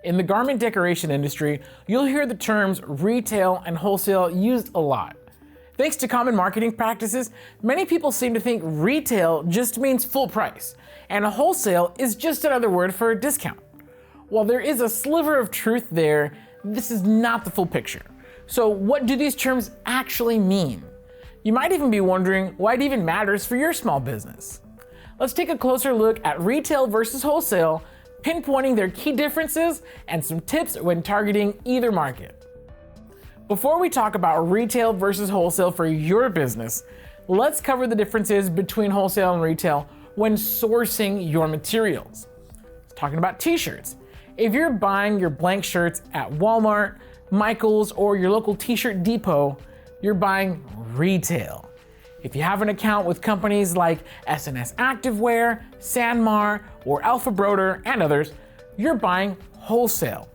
In the garment decoration industry, you'll hear the terms retail and wholesale used a lot. Thanks to common marketing practices, many people seem to think retail just means full price, and wholesale is just another word for a discount. While there is a sliver of truth there, this is not the full picture. So what do these terms actually mean? You might even be wondering why it even matters for your small business. Let's take a closer look at retail versus wholesale, pinpointing their key differences and some tips when targeting either market. Before we talk about retail versus wholesale for your business, let's cover the differences between wholesale and retail when sourcing your materials. Talking about t-shirts. If you're buying your blank shirts at Walmart, Michael's, or your local t-shirt depot, you're buying retail. If you have an account with companies like SNS Activewear, Sanmar, or Alpha Broder, and others, you're buying wholesale.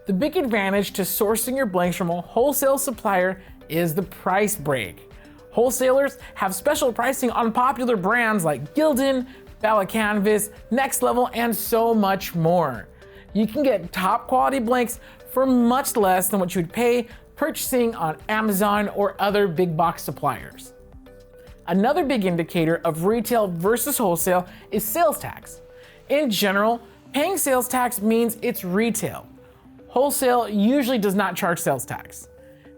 The big advantage to sourcing your blanks from a wholesale supplier is the price break. Wholesalers have special pricing on popular brands like Gildan, Bella Canvas, Next Level, and so much more. You can get top quality blanks for much less than what you would pay purchasing on Amazon or other big box suppliers. Another big indicator of retail versus wholesale is sales tax. In general, paying sales tax means it's retail. Wholesale usually does not charge sales tax.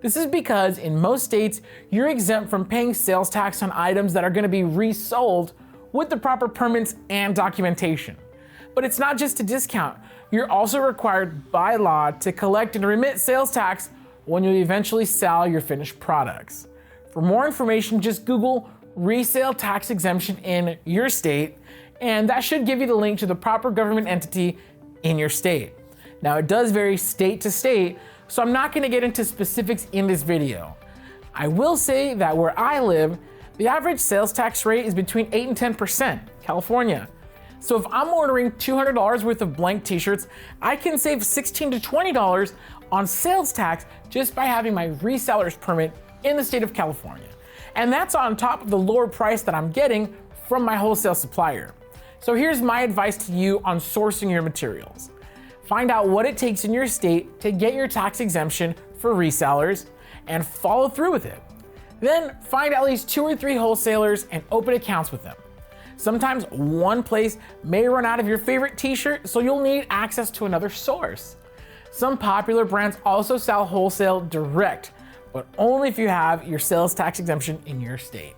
This is because in most states, you're exempt from paying sales tax on items that are going to be resold with the proper permits and documentation. But it's not just a discount. You're also required by law to collect and remit sales tax when you eventually sell your finished products. For more information, just Google resale tax exemption in your state, and that should give you the link to the proper government entity in your state. Now, it does vary state to state, so I'm not going to get into specifics in this video. I will say that where I live, the average sales tax rate is between 8 and 10%, California. So if I'm ordering $200 worth of blank t-shirts, I can save $16 to $20 on sales tax just by having my reseller's permit in the state of California. And that's on top of the lower price that I'm getting from my wholesale supplier. So here's my advice to you on sourcing your materials. Find out what it takes in your state to get your tax exemption for resellers and follow through with it. Then find at least 2 or 3 wholesalers and open accounts with them. Sometimes one place may run out of your favorite t-shirt, so you'll need access to another source. Some popular brands also sell wholesale direct, but only if you have your sales tax exemption in your state.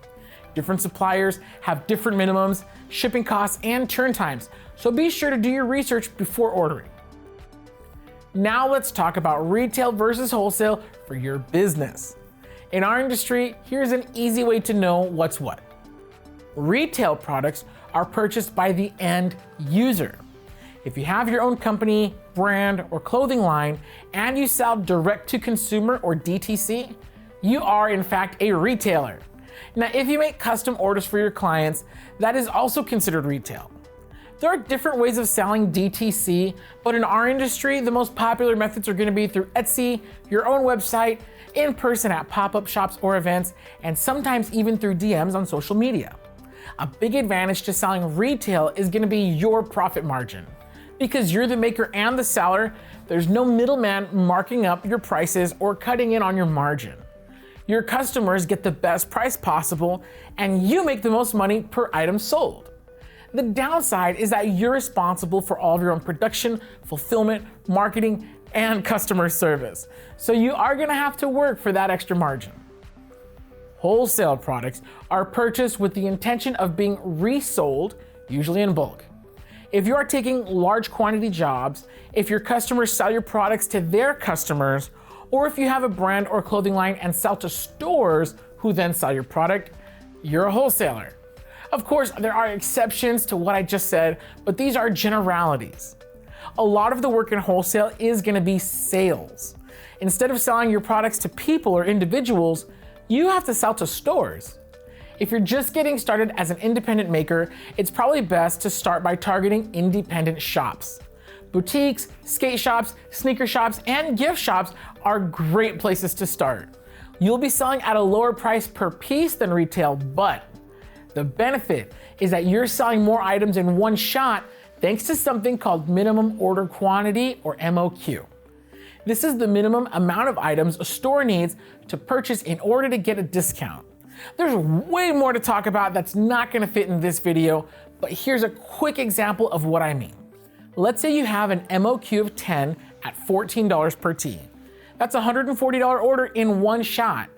Different suppliers have different minimums, shipping costs, and turn times, so be sure to do your research before ordering. Now let's talk about retail versus wholesale for your business. In our industry, here's an easy way to know what's what. Retail products are purchased by the end user. If you have your own company, brand, or clothing line, and you sell direct to consumer or DTC, you are in fact a retailer. Now, if you make custom orders for your clients, that is also considered retail. There are different ways of selling DTC, but in our industry, the most popular methods are going to be through Etsy, your own website, in person at pop-up shops or events, and sometimes even through DMs on social media. A big advantage to selling retail is going to be your profit margin. Because you're the maker and the seller, there's no middleman marking up your prices or cutting in on your margin. Your customers get the best price possible, and you make the most money per item sold. The downside is that you're responsible for all of your own production, fulfillment, marketing, and customer service. So you are going to have to work for that extra margin. Wholesale products are purchased with the intention of being resold, usually in bulk. If you are taking large quantity jobs, if your customers sell your products to their customers, or if you have a brand or clothing line and sell to stores who then sell your product, you're a wholesaler. Of course, there are exceptions to what I just said, but these are generalities. A lot of the work in wholesale is going to be sales. Instead of selling your products to people or individuals, you have to sell to stores. If you're just getting started as an independent maker, it's probably best to start by targeting independent shops. Boutiques, skate shops, sneaker shops, and gift shops are great places to start. You'll be selling at a lower price per piece than retail, but the benefit is that you're selling more items in one shot thanks to something called minimum order quantity, or MOQ. This is the minimum amount of items a store needs to purchase in order to get a discount. There's way more to talk about that's not going to fit in this video, but here's a quick example of what I mean. Let's say you have an MOQ of 10 at $14 per tee. That's a $140 order in one shot.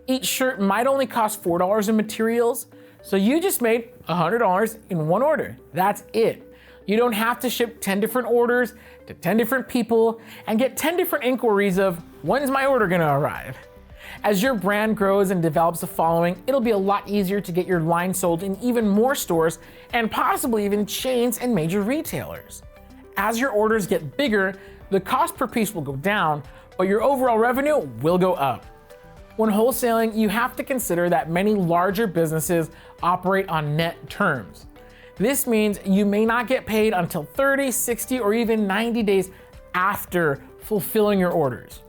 Each shirt might only cost $4 in materials, so you just made $100 in one order. That's it. You don't have to ship 10 different orders to 10 different people and get 10 different inquiries of, when's my order gonna arrive? As your brand grows and develops a following, it'll be a lot easier to get your line sold in even more stores and possibly even chains and major retailers. As your orders get bigger, the cost per piece will go down, but your overall revenue will go up. When wholesaling, you have to consider that many larger businesses operate on net terms. This means you may not get paid until 30, 60, or even 90 days after fulfilling your orders.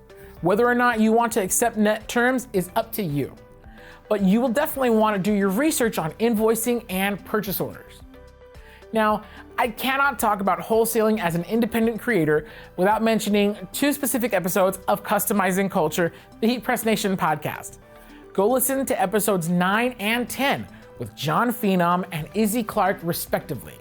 Whether or not you want to accept net terms is up to you, but you will definitely want to do your research on invoicing and purchase orders. Now, I cannot talk about wholesaling as an independent creator without mentioning two specific episodes of Customizing Culture, the Heat Press Nation podcast. Go listen to episodes 9 and 10 with John Phenom and Izzy Clark, respectively.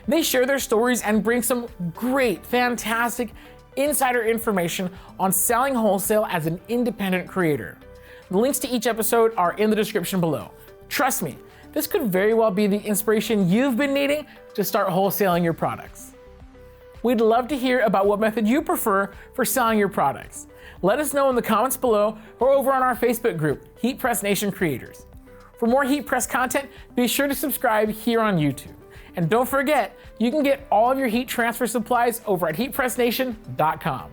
They share their stories and bring some great, fantastic insider information on selling wholesale as an independent creator. The links to each episode are in the description below. Trust me, this could very well be the inspiration you've been needing to start wholesaling your products. We'd love to hear about what method you prefer for selling your products. Let us know in the comments below or over on our Facebook group, Heat Press Nation Creators. For more Heat Press content, be sure to subscribe here on YouTube. And don't forget, you can get all of your heat transfer supplies over at heatpressnation.com.